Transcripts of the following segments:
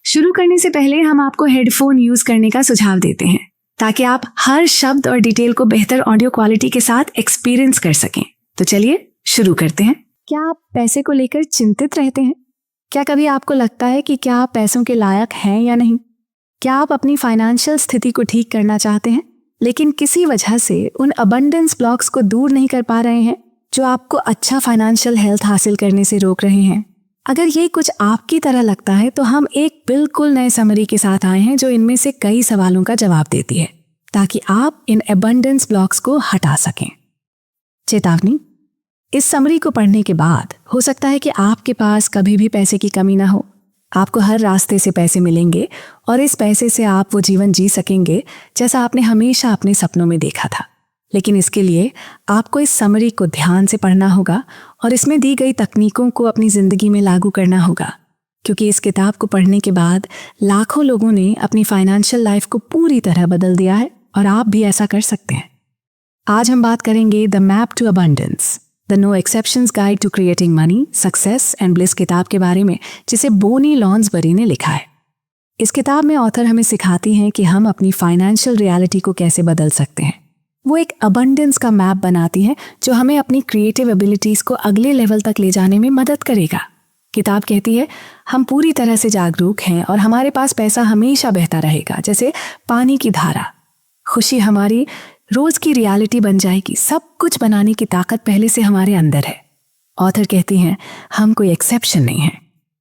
शुरू करने से पहले हम आपको हेडफोन यूज करने का सुझाव देते हैं ताकि आप हर शब्द और डिटेल को बेहतर ऑडियो क्वालिटी के साथ एक्सपीरियंस कर सकें। तो चलिए शुरू करते हैं। क्या आप पैसे को लेकर चिंतित रहते हैं? क्या कभी आपको लगता है कि क्या आप पैसों के लायक हैं या नहीं? क्या आप अपनी फाइनेंशियल स्थिति को ठीक करना चाहते हैं लेकिन किसी वजह से उन अबंडेंस ब्लॉक्स को दूर नहीं कर पा रहे हैं जो आपको अच्छा फाइनेंशियल हेल्थ हासिल करने से रोक रहे हैं? अगर ये कुछ आपकी तरह लगता है तो हम एक बिल्कुल नए समरी के साथ आए हैं जो इनमें से कई सवालों का जवाब देती है ताकि आप इन अबंडेंस ब्लॉक्स को हटा सकें। चेतावनी, इस समरी को पढ़ने के बाद हो सकता है कि आपके पास कभी भी पैसे की कमी ना हो। आपको हर रास्ते से पैसे मिलेंगे और इस पैसे से आप वो जीवन जी सकेंगे जैसा आपने हमेशा अपने सपनों में देखा था। लेकिन इसके लिए आपको इस समरी को ध्यान से पढ़ना होगा और इसमें दी गई तकनीकों को अपनी जिंदगी में लागू करना होगा, क्योंकि इस किताब को पढ़ने के बाद लाखों लोगों ने अपनी फाइनेंशियल लाइफ को पूरी तरह बदल दिया है और आप भी ऐसा कर सकते हैं। आज हम बात करेंगे the map to abundance, the no exceptions guide to creating money, success and bliss किताब के बारे में, जिसे बोनी लॉन्सबरी ने लिखा है। इस किताब में ऑथर हमें सिखाती हैं कि हम अपनी फाइनेंशियल रियलिटी को कैसे बदल सकते हैं। वो एक अबंडेंस का मैप बनाती है जो हमें अपनी क्रिएटिव एबिलिटीज को अगले लेवल तक ले जाने में मदद करेगा। किताब कहती है हम पूरी तरह से जागरूक हैं और हमारे पास पैसा हमेशा बहता रहेगा जैसे पानी की धारा। खुशी हमारी रोज की रियलिटी बन जाएगी। सब कुछ बनाने की ताकत पहले से हमारे अंदर है। ऑथर कहती हैं हम कोई एक्सेप्शन नहीं है।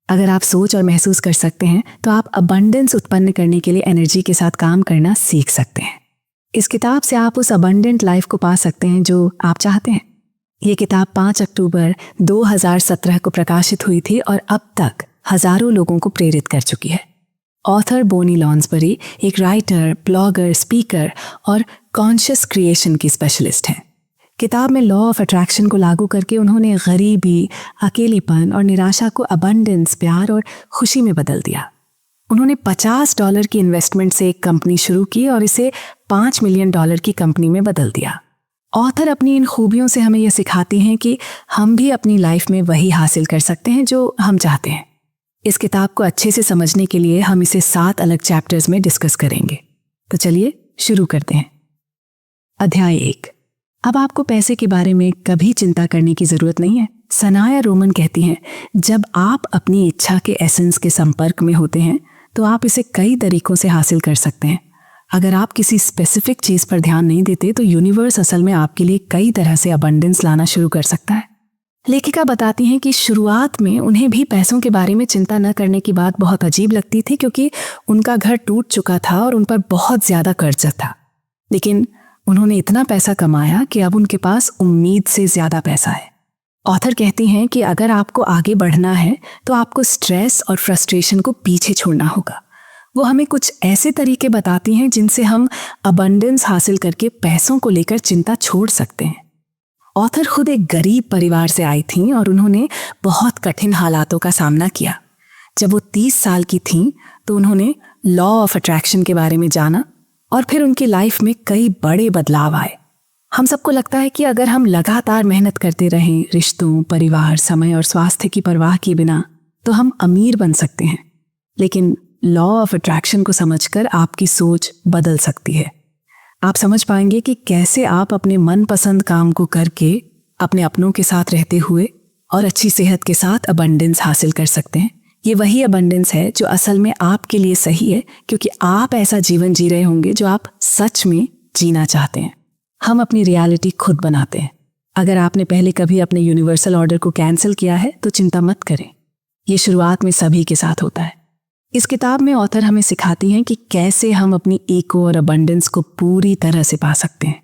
अगर आप सोच और महसूस कर सकते हैं तो आप अबंडेंस उत्पन्न करने के लिए एनर्जी के साथ काम करना सीख सकते हैं। इस किताब से आप उस अबंडेंट लाइफ को पा सकते हैं जो आप चाहते हैं। ये किताब 5 अक्टूबर 2017 को प्रकाशित हुई थी और अब तक हजारों लोगों को प्रेरित कर चुकी है। ऑथर बोनी लॉन्सबरी एक राइटर, ब्लॉगर, स्पीकर और कॉन्शियस क्रिएशन की स्पेशलिस्ट हैं। किताब में लॉ ऑफ अट्रैक्शन को लागू करके उन्होंने गरीबी, अकेलेपन और निराशा को अबंडेंस, प्यार और खुशी में बदल दिया। उन्होंने $50 की इन्वेस्टमेंट से एक कंपनी शुरू की और इसे $5 मिलियन की कंपनी में बदल दिया। ऑथर अपनी इन खूबियों से हमें यह सिखाती हैं कि हम भी अपनी लाइफ में वही हासिल कर सकते हैं जो हम चाहते हैं। इस किताब को अच्छे से समझने के लिए हम इसे 7 अलग चैप्टर्स में डिस्कस करेंगे। तो चलिए शुरू करते हैं। अध्याय 1। अब आपको पैसे के बारे में कभी चिंता करने की जरूरत नहीं है। सनाया रोमन कहती हैं जब आप अपनी इच्छा के एसेंस के संपर्क में होते हैं तो आप इसे कई तरीकों से हासिल कर सकते हैं। अगर आप किसी स्पेसिफिक चीज पर ध्यान नहीं देते तो यूनिवर्स असल में आपके लिए कई तरह से अबंडेंस लाना शुरू कर सकता है। लेखिका बताती हैं कि शुरुआत में उन्हें भी पैसों के बारे में चिंता न करने की बात बहुत अजीब लगती थी, क्योंकि उनका घर टूट चुका था और उन पर बहुत ज्यादा कर्ज था। लेकिन उन्होंने इतना पैसा कमाया कि अब उनके पास उम्मीद से ज्यादा पैसा है। ऑथर कहती हैं कि अगर आपको आगे बढ़ना है तो आपको स्ट्रेस और फ्रस्ट्रेशन को पीछे छोड़ना होगा। वो हमें कुछ ऐसे तरीके बताती हैं जिनसे हम अबंडेंस हासिल करके पैसों को लेकर चिंता छोड़ सकते हैं। ऑथर खुद एक गरीब परिवार से आई थीं और उन्होंने बहुत कठिन हालातों का सामना किया। जब वो 30 साल की थीं तो उन्होंने लॉ ऑफ अट्रैक्शन के बारे में जाना और फिर उनकी लाइफ में कई बड़े बदलाव आए। हम सबको लगता है कि अगर हम लगातार मेहनत करते रहें, रिश्तों, परिवार, समय और स्वास्थ्य की परवाह किए बिना, तो हम अमीर बन सकते हैं। लेकिन लॉ ऑफ अट्रैक्शन को समझकर आपकी सोच बदल सकती है। आप समझ पाएंगे कि कैसे आप अपने मनपसंद काम को करके, अपने अपनों के साथ रहते हुए और अच्छी सेहत के साथ अबंडेंस हासिल कर सकते हैं। ये वही अबंडेंस है जो असल में आपके लिए सही है, क्योंकि आप ऐसा जीवन जी रहे होंगे जो आप सच में जीना चाहते हैं। हम अपनी रियलिटी खुद बनाते हैं। अगर आपने पहले कभी अपने यूनिवर्सल ऑर्डर को कैंसिल किया है तो चिंता मत करें। ये शुरुआत में सभी के साथ होता है। इस किताब में ऑथर हमें सिखाती हैं कि कैसे हम अपनी ईको और अबंडेंस को पूरी तरह से पा सकते हैं।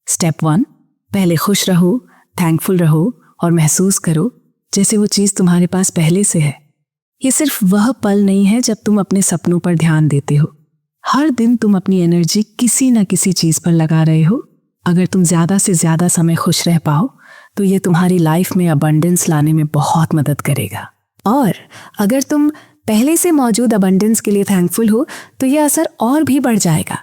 स्टेप 1, पहले खुश रहो, थैंकफुल रहो और महसूस करो जैसे वो चीज़ तुम्हारे पास पहले से है। ये सिर्फ वह पल नहीं है जब तुम अपने सपनों पर ध्यान देते हो। हर दिन तुम अपनी एनर्जी किसी न किसी चीज़ पर लगा रहे हो। अगर तुम ज़्यादा से ज़्यादा समय खुश रह पाओ तो ये तुम्हारी लाइफ में अबंडेंस लाने में बहुत मदद करेगा। और अगर तुम पहले से मौजूद अबंडेंस के लिए थैंकफुल हो तो ये असर और भी बढ़ जाएगा।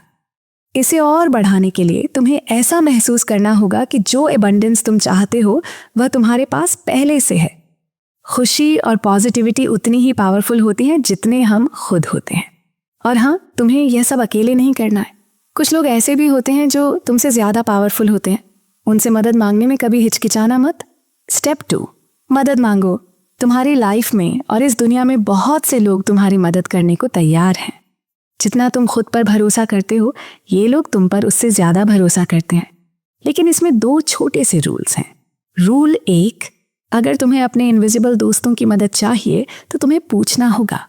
इसे और बढ़ाने के लिए तुम्हें ऐसा महसूस करना होगा कि जो अबंडेंस तुम चाहते हो वह तुम्हारे पास पहले से है। खुशी और पॉजिटिविटी उतनी ही पावरफुल होती है जितने हम खुद होते हैं। और हाँ, तुम्हें यह सब अकेले नहीं करना है। कुछ लोग ऐसे भी होते हैं जो तुमसे ज़्यादा पावरफुल होते हैं। उनसे मदद मांगने में कभी हिचकिचाना मत। स्टेप 2, मदद मांगो। तुम्हारी लाइफ में और इस दुनिया में बहुत से लोग तुम्हारी मदद करने को तैयार हैं। जितना तुम खुद पर भरोसा करते हो, ये लोग तुम पर उससे ज़्यादा भरोसा करते हैं। लेकिन इसमें 2 छोटे से रूल्स हैं। रूल 1, अगर तुम्हें अपने इनविजिबल दोस्तों की मदद चाहिए तो तुम्हें पूछना होगा।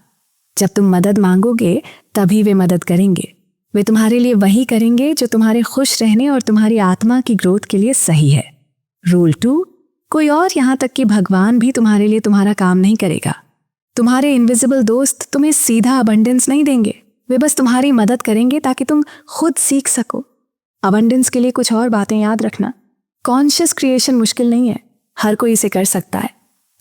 जब तुम मदद मांगोगे तभी वे मदद करेंगे। वे तुम्हारे लिए वही करेंगे जो तुम्हारे खुश रहने और तुम्हारी आत्मा की ग्रोथ के लिए सही है। रूल 2, कोई और यहाँ तक कि भगवान भी तुम्हारे लिए तुम्हारा काम नहीं करेगा। तुम्हारे इनविजिबल दोस्त तुम्हें सीधा अबंडेंस नहीं देंगे। वे बस तुम्हारी मदद करेंगे ताकि तुम खुद सीख सको। अबंडेंस के लिए कुछ और बातें याद रखना। कॉन्शियस क्रिएशन मुश्किल नहीं है, हर कोई इसे कर सकता है।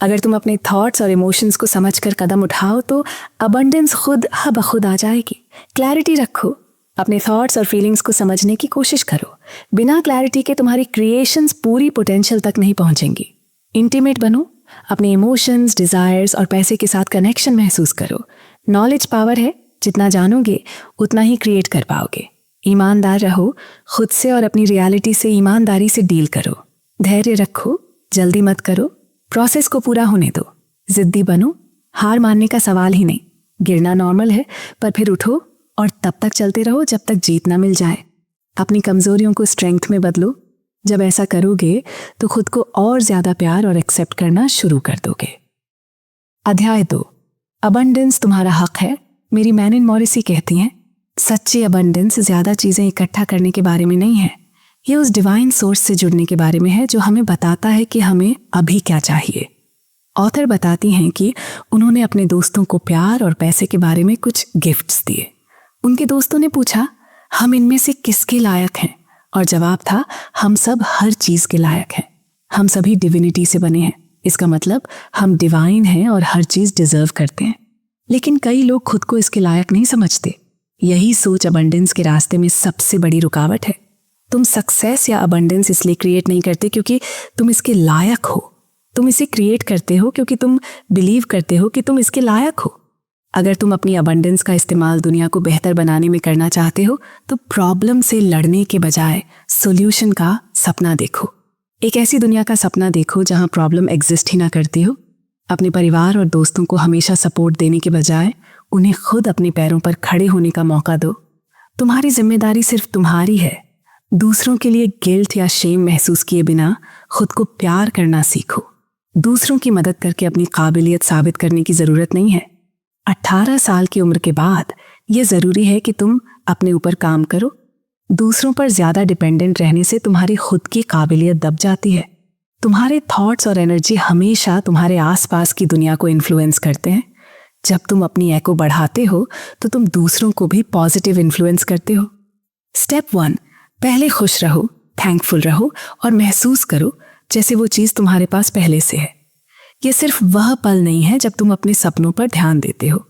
अगर तुम अपने थॉट्स और इमोशंस को समझकर कदम उठाओ तो अबंडेंस खुद ब खुद आ जाएगी। क्लैरिटी रखो, अपने थॉट्स और फीलिंग्स को समझने की कोशिश करो। बिना क्लैरिटी के तुम्हारी क्रिएशंस पूरी पोटेंशियल तक नहीं पहुंचेंगी। इंटीमेट बनो, अपने इमोशंस, डिजायर्स और पैसे के साथ कनेक्शन महसूस करो। नॉलेज पावर है, जितना जानोगे उतना ही क्रिएट कर पाओगे। ईमानदार रहो, खुद से और अपनी रियलिटी से ईमानदारी से डील करो। धैर्य रखो, जल्दी मत करो, प्रोसेस को पूरा होने दो। जिद्दी बनो, हार मानने का सवाल ही नहीं। गिरना नॉर्मल है, पर फिर उठो और तब तक चलते रहो जब तक जीत ना मिल जाए। अपनी कमजोरियों को स्ट्रेंथ में बदलो। जब ऐसा करोगे तो खुद को और ज्यादा प्यार और एक्सेप्ट करना शुरू कर दोगे। अध्याय 2, अबंडेंस तुम्हारा हक है। मेरी मैनिन मॉरिसी कहती हैं, सच्ची अबंडेंस ज्यादा चीजें इकट्ठा करने के बारे में नहीं है। ये उस डिवाइन सोर्स से जुड़ने के बारे में है जो हमें बताता है कि हमें अभी क्या चाहिए। ऑथर बताती हैं कि उन्होंने अपने दोस्तों को प्यार और पैसे के बारे में कुछ गिफ्ट्स दिए। उनके दोस्तों ने पूछा, हम इनमें से किसके लायक हैं? और जवाब था, हम सब हर चीज के लायक हैं। हम सभी डिविनिटी से बने हैं। इसका मतलब हम डिवाइन हैं और हर चीज डिजर्व करते हैं। लेकिन कई लोग खुद को इसके लायक नहीं समझते। यही सोच अबंडेंस के रास्ते में सबसे बड़ी रुकावट है। तुम सक्सेस या अबंडेंस इसलिए क्रिएट नहीं करते क्योंकि तुम इसके लायक हो। तुम इसे क्रिएट करते हो क्योंकि तुम बिलीव करते हो कि तुम इसके लायक हो। अगर तुम अपनी अबंडेंस का इस्तेमाल दुनिया को बेहतर बनाने में करना चाहते हो तो प्रॉब्लम से लड़ने के बजाय सॉल्यूशन का सपना देखो। एक ऐसी दुनिया का सपना देखो जहां प्रॉब्लम एग्जिस्ट ही ना करती हो। अपने परिवार और दोस्तों को हमेशा सपोर्ट देने के बजाय उन्हें खुद अपने पैरों पर खड़े होने का मौका दो। तुम्हारी जिम्मेदारी सिर्फ तुम्हारी है। दूसरों के लिए गिल्ट या शेम महसूस किए बिना खुद को प्यार करना सीखो। दूसरों की मदद करके अपनी काबिलियत साबित करने की जरूरत नहीं है। 18 साल की उम्र के बाद यह जरूरी है कि तुम अपने ऊपर काम करो। दूसरों पर ज्यादा डिपेंडेंट रहने से तुम्हारी खुद की काबिलियत दब जाती है। तुम्हारे थॉट्स और एनर्जी हमेशा तुम्हारे आसपास की दुनिया को इन्फ्लुएंस करते हैं। जब तुम अपनी एको बढ़ाते हो तो तुम दूसरों को भी पॉजिटिव इन्फ्लुएंस करते हो। स्टेप 1, पहले खुश रहो, थैंकफुल रहो और महसूस करो जैसे वो चीज तुम्हारे पास पहले से है। ये सिर्फ वह पल नहीं है जब तुम अपने सपनों पर ध्यान देते हो।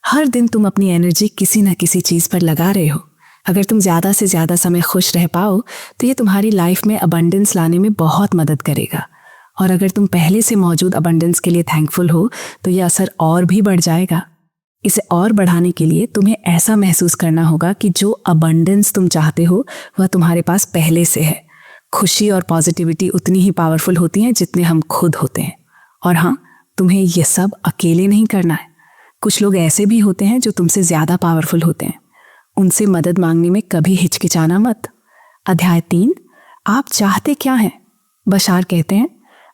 हर दिन तुम अपनी एनर्जी किसी न किसी चीज पर लगा रहे हो। अगर तुम ज्यादा से ज्यादा समय खुश रह पाओ तो ये तुम्हारी लाइफ में अबंडेंस लाने में बहुत मदद करेगा। और अगर तुम पहले से मौजूद अबंडेंस के लिए थैंकफुल हो तो यह असर और भी बढ़ जाएगा। इसे और बढ़ाने के लिए तुम्हें ऐसा महसूस करना होगा कि जो अबंडेंस तुम चाहते हो वह तुम्हारे पास पहले से है। खुशी और पॉजिटिविटी उतनी ही पावरफुल होती हैं जितने हम खुद होते हैं। और हाँ, तुम्हें यह सब अकेले नहीं करना है। कुछ लोग ऐसे भी होते हैं जो तुमसे ज्यादा पावरफुल होते हैं। उनसे मदद मांगने में कभी हिचकिचाना मत। अध्याय 3, आप चाहते क्या हैं? बशार कहते हैं,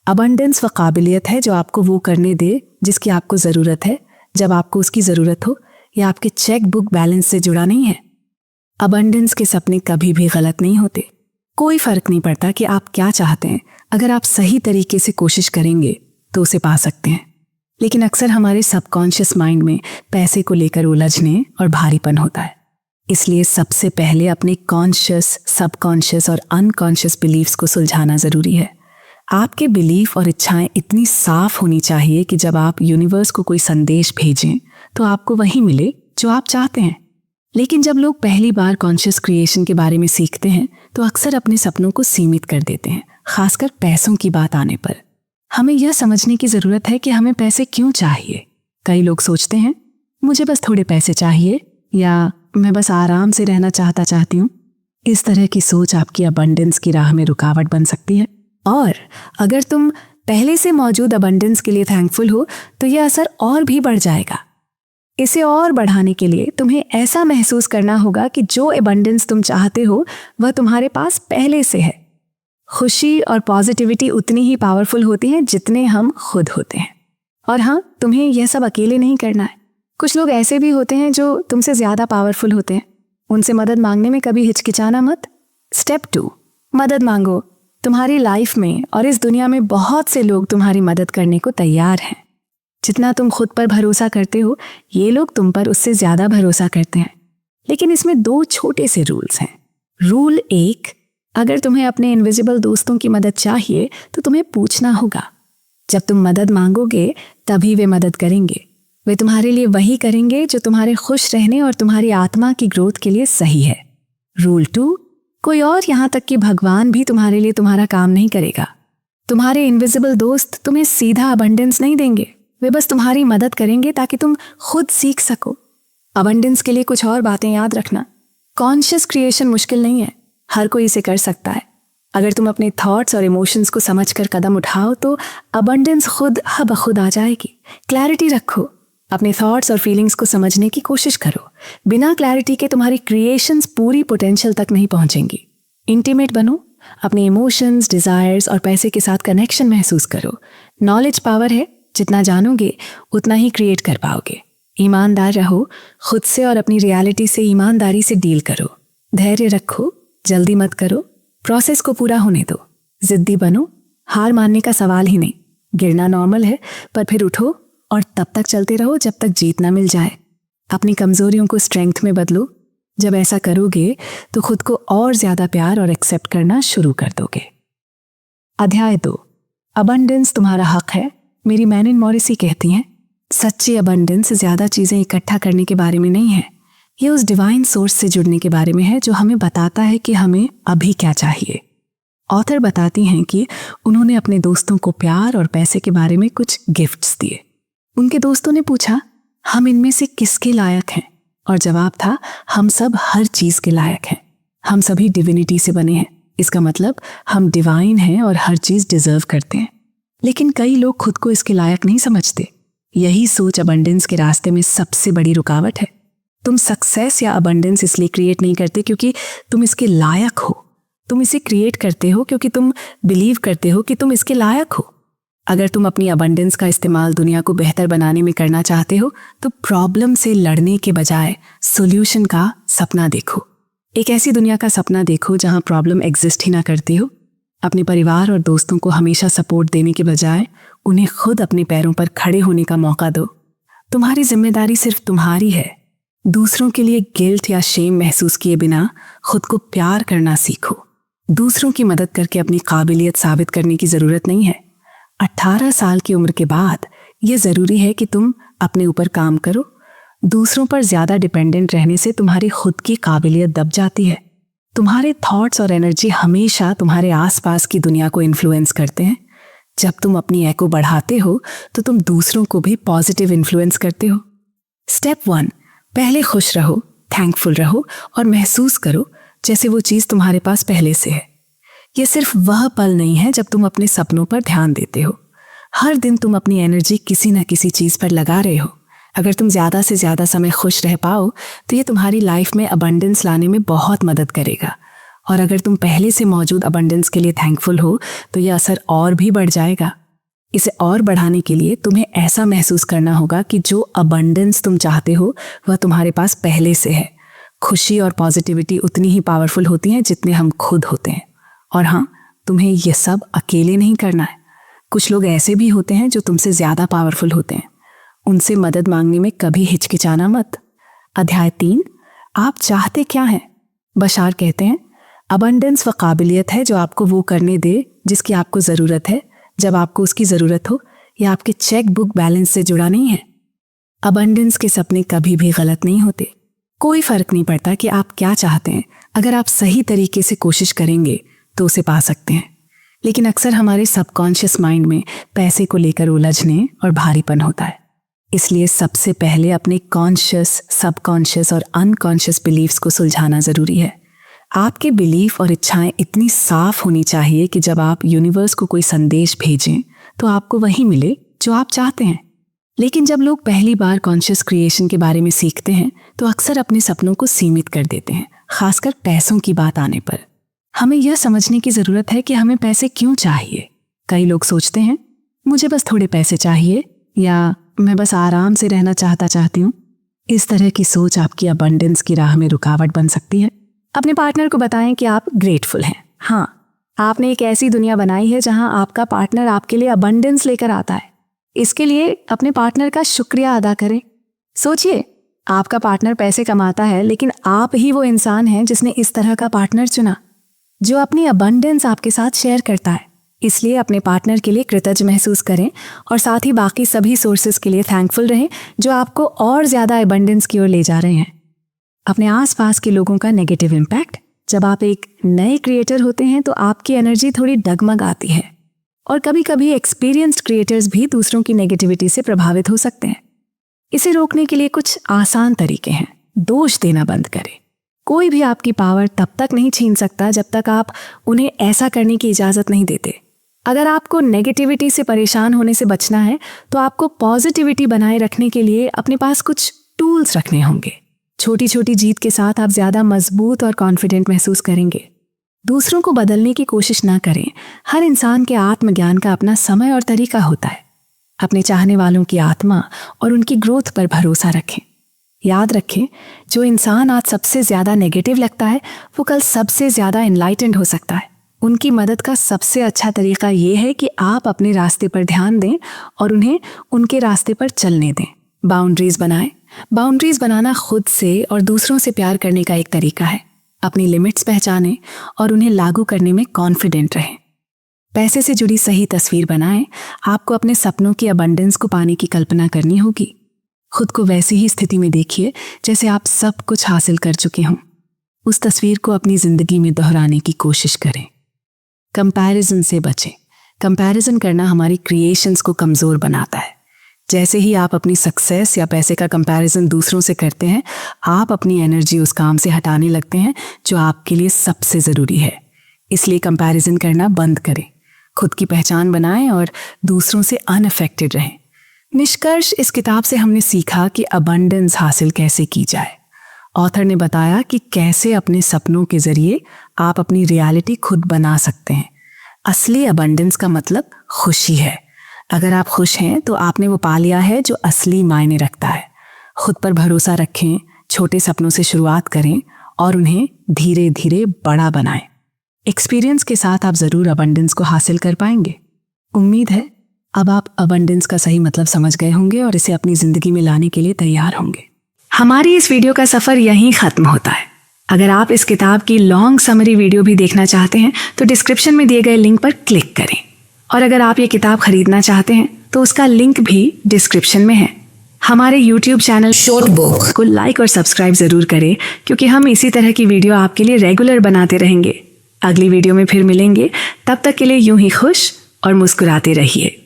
अबंडेंस वह काबिलियत है जो आपको वो करने दे जिसकी आपको ज़रूरत है जब आपको उसकी ज़रूरत हो। यह आपके चेक बुक बैलेंस से जुड़ा नहीं है। अबंडेंस के सपने कभी भी गलत नहीं होते। कोई फर्क नहीं पड़ता कि आप क्या चाहते हैं। अगर आप सही तरीके से कोशिश करेंगे तो उसे पा सकते हैं। लेकिन अक्सर हमारे सबकॉन्शियस माइंड में पैसे को लेकर उलझने और भारीपन होता है। इसलिए सबसे पहले अपने कॉन्शियस, सबकॉन्शियस और अनकॉन्शियस बिलीव्स को सुलझाना ज़रूरी है। आपके बिलीफ और इच्छाएं इतनी साफ होनी चाहिए कि जब आप यूनिवर्स को कोई संदेश भेजें तो आपको वही मिले जो आप चाहते हैं। लेकिन जब लोग पहली बार कॉन्शियस क्रिएशन के बारे में सीखते हैं तो अक्सर अपने सपनों को सीमित कर देते हैं, खासकर पैसों की बात आने पर। हमें यह समझने की जरूरत है कि हमें पैसे क्यों चाहिए। कई लोग सोचते हैं मुझे बस थोड़े पैसे चाहिए, या मैं बस आराम से रहना चाहती हूँ। इस तरह की सोच आपकी अबंडेंस की राह में रुकावट बन सकती है। और अगर तुम पहले से मौजूद अबंडेंस के लिए थैंकफुल हो तो यह असर और भी बढ़ जाएगा। इसे और बढ़ाने के लिए तुम्हें ऐसा महसूस करना होगा कि जो अबंडेंस तुम चाहते हो वह तुम्हारे पास पहले से है। खुशी और पॉजिटिविटी उतनी ही पावरफुल होती हैं जितने हम खुद होते हैं। और हाँ, तुम्हें यह सब अकेले नहीं करना है। कुछ लोग ऐसे भी होते हैं जो तुमसे ज़्यादा पावरफुल होते हैं। उनसे मदद मांगने में कभी हिचकिचाना मत। स्टेप 2, मदद मांगो। तुम्हारी लाइफ में और इस दुनिया में बहुत से लोग तुम्हारी मदद करने को तैयार हैं। जितना तुम खुद पर भरोसा करते हो, ये लोग तुम पर उससे ज़्यादा भरोसा करते हैं। लेकिन इसमें 2 छोटे से रूल्स हैं। रूल 1, अगर तुम्हें अपने इनविजिबल दोस्तों की मदद चाहिए तो तुम्हें पूछना होगा। जब तुम मदद मांगोगे तभी वे मदद करेंगे। वे तुम्हारे लिए वही करेंगे जो तुम्हारे खुश रहने और तुम्हारी आत्मा की ग्रोथ के लिए सही है। रूल 2, कोई और, यहाँ तक कि भगवान भी तुम्हारे लिए तुम्हारा काम नहीं करेगा। तुम्हारे इनविजिबल दोस्त तुम्हें सीधा अबंडेंस नहीं देंगे, वे बस तुम्हारी मदद करेंगे ताकि तुम खुद सीख सको। अबंडेंस के लिए कुछ और बातें याद रखना। कॉन्शियस क्रिएशन मुश्किल नहीं है, हर कोई इसे कर सकता है। अगर तुम अपने थॉट्स और इमोशंस को समझकर कदम उठाओ तो अबंडेंस खुद खुद आ जाएगी। क्लैरिटी रखो, अपने थॉट्स और फीलिंग्स को समझने की कोशिश करो। बिना क्लैरिटी के तुम्हारी क्रिएशंस पूरी पोटेंशियल तक नहीं पहुंचेंगी। इंटीमेट बनो, अपने इमोशंस, डिजायर्स और पैसे के साथ कनेक्शन महसूस करो। नॉलेज पावर है, जितना जानोगे उतना ही क्रिएट कर पाओगे। ईमानदार रहो, खुद से और अपनी रियलिटी से ईमानदारी से डील करो। धैर्य रखो, जल्दी मत करो, प्रोसेस को पूरा होने दो। जिद्दी बनो, हार मानने का सवाल ही नहीं। गिरना नॉर्मल है, पर फिर उठो और तब तक चलते रहो जब तक जीत ना मिल जाए। अपनी कमजोरियों को स्ट्रेंथ में बदलो। जब ऐसा करोगे तो खुद को और ज्यादा प्यार और एक्सेप्ट करना शुरू कर दोगे। अध्याय 2, अबंडेंस तुम्हारा हक है। मेरी मैनिन मॉरिसी कहती हैं, सच्ची अबंडेंस ज्यादा चीजें इकट्ठा करने के बारे में नहीं है, ये उस डिवाइन सोर्स से जुड़ने के बारे में है जो हमें बताता है कि हमें अभी क्या चाहिए। ऑथर बताती हैं कि उन्होंने अपने दोस्तों को प्यार और पैसे के बारे में कुछ गिफ्ट्स दिए। उनके दोस्तों ने पूछा, हम इनमें से किसके लायक हैं? और जवाब था, हम सब हर चीज के लायक हैं। हम सभी डिविनिटी से बने हैं, इसका मतलब हम डिवाइन हैं और हर चीज डिजर्व करते हैं। लेकिन कई लोग खुद को इसके लायक नहीं समझते। यही सोच अबंडेंस के रास्ते में सबसे बड़ी रुकावट है। तुम सक्सेस या अबंडेंस इसलिए क्रिएट नहीं करते क्योंकि तुम इसके लायक हो। तुम इसे क्रिएट करते हो क्योंकि तुम बिलीव करते हो कि तुम इसके लायक हो। अगर तुम अपनी अबंडेंस का इस्तेमाल दुनिया को बेहतर बनाने में करना चाहते हो तो प्रॉब्लम से लड़ने के बजाय सॉल्यूशन का सपना देखो। एक ऐसी दुनिया का सपना देखो जहां प्रॉब्लम एग्जिस्ट ही ना करती हो। अपने परिवार और दोस्तों को हमेशा सपोर्ट देने के बजाय उन्हें खुद अपने पैरों पर खड़े होने का मौका दो। तुम्हारी जिम्मेदारी सिर्फ तुम्हारी है। दूसरों के लिए गिल्ट या शेम महसूस किए बिना खुद को प्यार करना सीखो। दूसरों की मदद करके अपनी काबिलियत साबित करने की जरूरत नहीं है। 18 साल की उम्र के बाद यह जरूरी है कि तुम अपने ऊपर काम करो। दूसरों पर ज्यादा डिपेंडेंट रहने से तुम्हारी खुद की काबिलियत दब जाती है। तुम्हारे थॉट्स और एनर्जी हमेशा तुम्हारे आसपास की दुनिया को इन्फ्लुएंस करते हैं। जब तुम अपनी एको बढ़ाते हो तो तुम दूसरों को भी पॉजिटिव इन्फ्लुएंस करते हो। स्टेप 1, पहले खुश रहो, थैंकफुल रहो और महसूस करो जैसे वो चीज तुम्हारे पास पहले से है। यह सिर्फ वह पल नहीं है जब तुम अपने सपनों पर ध्यान देते हो। हर दिन तुम अपनी एनर्जी किसी न किसी चीज पर लगा रहे हो। अगर तुम ज्यादा से ज्यादा समय खुश रह पाओ तो ये तुम्हारी लाइफ में अबंडेंस लाने में बहुत मदद करेगा। और अगर तुम पहले से मौजूद अबंडेंस के लिए थैंकफुल हो तो यह असर और भी बढ़ जाएगा। इसे और बढ़ाने के लिए तुम्हें ऐसा महसूस करना होगा कि जो अबंडेंस तुम चाहते हो वह तुम्हारे पास पहले से है। खुशी और पॉजिटिविटी उतनी ही पावरफुल होती हैं जितने हम खुद होते हैं। और हाँ, तुम्हें यह सब अकेले नहीं करना है। कुछ लोग ऐसे भी होते हैं जो तुमसे ज्यादा पावरफुल होते हैं। उनसे मदद मांगने में कभी हिचकिचाना मत। अध्याय 3, आप चाहते क्या हैं? बशार कहते हैं, अबंडेंस वह काबिलियत है जो आपको वो करने दे जिसकी आपको जरूरत है जब आपको उसकी जरूरत हो। यह आपके चेक बुक बैलेंस से जुड़ा नहीं है। अबंडेंस के सपने कभी भी गलत नहीं होते। कोई फर्क नहीं पड़ता कि आप क्या चाहते हैं। अगर आप सही तरीके से कोशिश करेंगे तो उसे पा सकते हैं। लेकिन अक्सर हमारे सबकॉन्शियस माइंड में पैसे को लेकर उलझने और भारीपन होता है। इसलिए सबसे पहले अपने कॉन्शियस, सबकॉन्शियस और अनकॉन्शियस बिलीव्स को सुलझाना ज़रूरी है। आपके बिलीफ और इच्छाएं इतनी साफ होनी चाहिए कि जब आप यूनिवर्स को कोई संदेश भेजें तो आपको वही मिले जो आप चाहते हैं। लेकिन जब लोग पहली बार कॉन्शियस क्रिएशन के बारे में सीखते हैं तो अक्सर अपने सपनों को सीमित कर देते हैं, खासकर पैसों की बात आने पर। हमें यह समझने की ज़रूरत है कि हमें पैसे क्यों चाहिए। कई लोग सोचते हैं मुझे बस थोड़े पैसे चाहिए, या मैं बस आराम से रहना चाहती हूँ। इस तरह की सोच आपकी अबंडेंस की राह में रुकावट बन सकती है। अपने पार्टनर को बताएं कि आप ग्रेटफुल हैं। हाँ, आपने एक ऐसी दुनिया बनाई है जहां आपका पार्टनर आपके लिए अबंडेंस लेकर आता है। इसके लिए अपने पार्टनर का शुक्रिया अदा करें। सोचिए, आपका पार्टनर पैसे कमाता है, लेकिन आप ही वो इंसान हैं जिसने इस तरह का पार्टनर चुना जो अपनी अबंडेंस आपके साथ शेयर करता है। इसलिए अपने पार्टनर के लिए कृतज्ञ महसूस करें और साथ ही बाकी सभी सोर्सेस के लिए थैंकफुल रहें जो आपको और ज़्यादा अबंडेंस की ओर ले जा रहे हैं। अपने आसपास के लोगों का नेगेटिव इम्पैक्ट। जब आप एक नए क्रिएटर होते हैं तो आपकी एनर्जी थोड़ी डगमग आती है, और कभी कभी एक्सपीरियंस्ड क्रिएटर्स भी दूसरों की नेगेटिविटी से प्रभावित हो सकते हैं। इसे रोकने के लिए कुछ आसान तरीके हैं। दोष देना बंद करें। कोई भी आपकी पावर तब तक नहीं छीन सकता जब तक आप उन्हें ऐसा करने की इजाज़त नहीं देते। अगर आपको नेगेटिविटी से परेशान होने से बचना है तो आपको पॉजिटिविटी बनाए रखने के लिए अपने पास कुछ टूल्स रखने होंगे। छोटी छोटी जीत के साथ आप ज़्यादा मजबूत और कॉन्फिडेंट महसूस करेंगे। दूसरों को बदलने की कोशिश ना करें। हर इंसान के आत्मज्ञान का अपना समय और तरीका होता है। अपने चाहने वालों की आत्मा और उनकी ग्रोथ पर भरोसा रखें। याद रखें, जो इंसान आज सबसे ज़्यादा नेगेटिव लगता है वो कल सबसे ज़्यादा एनलाइटेंड हो सकता है। उनकी मदद का सबसे अच्छा तरीका ये है कि आप अपने रास्ते पर ध्यान दें और उन्हें उनके रास्ते पर चलने दें। बाउंड्रीज बनाएं। बाउंड्रीज बनाना खुद से और दूसरों से प्यार करने का एक तरीका है। अपनी लिमिट्स पहचानें और उन्हें लागू करने में कॉन्फिडेंट रहें। पैसे से जुड़ी सही तस्वीर बनाएं। आपको अपने सपनों की अबंडेंस को पाने की कल्पना करनी होगी। खुद को वैसी ही स्थिति में देखिए जैसे आप सब कुछ हासिल कर चुके हों। उस तस्वीर को अपनी जिंदगी में दोहराने की कोशिश करें। कंपैरिजन से बचें। कंपैरिजन करना हमारी क्रिएशंस को कमज़ोर बनाता है। जैसे ही आप अपनी सक्सेस या पैसे का कंपैरिजन दूसरों से करते हैं, आप अपनी एनर्जी उस काम से हटाने लगते हैं जो आपके लिए सबसे ज़रूरी है। इसलिए कंपैरिजन करना बंद करें। खुद की पहचान बनाएं और दूसरों से अनअफेक्टेड रहें। निष्कर्ष, इस किताब से हमने सीखा कि अबंडेंस हासिल कैसे की जाए। ऑथर ने बताया कि कैसे अपने सपनों के जरिए आप अपनी रियलिटी खुद बना सकते हैं। असली अबंडेंस का मतलब खुशी है। अगर आप खुश हैं तो आपने वो पा लिया है जो असली मायने रखता है। खुद पर भरोसा रखें, छोटे सपनों से शुरुआत करें और उन्हें धीरे धीरे बड़ा बनाएं। एक्सपीरियंस के साथ आप ज़रूर अबंडेंस को हासिल कर पाएंगे। उम्मीद है अब आप अबंडेंस का सही मतलब समझ गए होंगे और इसे अपनी ज़िंदगी में लाने के लिए तैयार होंगे। हमारी इस वीडियो का सफ़र यहीं ख़त्म होता है। अगर आप इस किताब की लॉन्ग समरी वीडियो भी देखना चाहते हैं तो डिस्क्रिप्शन में दिए गए लिंक पर क्लिक करें। और अगर आप ये किताब खरीदना चाहते हैं तो उसका लिंक भी डिस्क्रिप्शन में है। हमारे YouTube चैनल शॉर्ट बुक को लाइक और सब्सक्राइब ज़रूर करें, क्योंकि हम इसी तरह की वीडियो आपके लिए रेगुलर बनाते रहेंगे। अगली वीडियो में फिर मिलेंगे। तब तक के लिए यूं ही खुश और मुस्कुराते रहिए।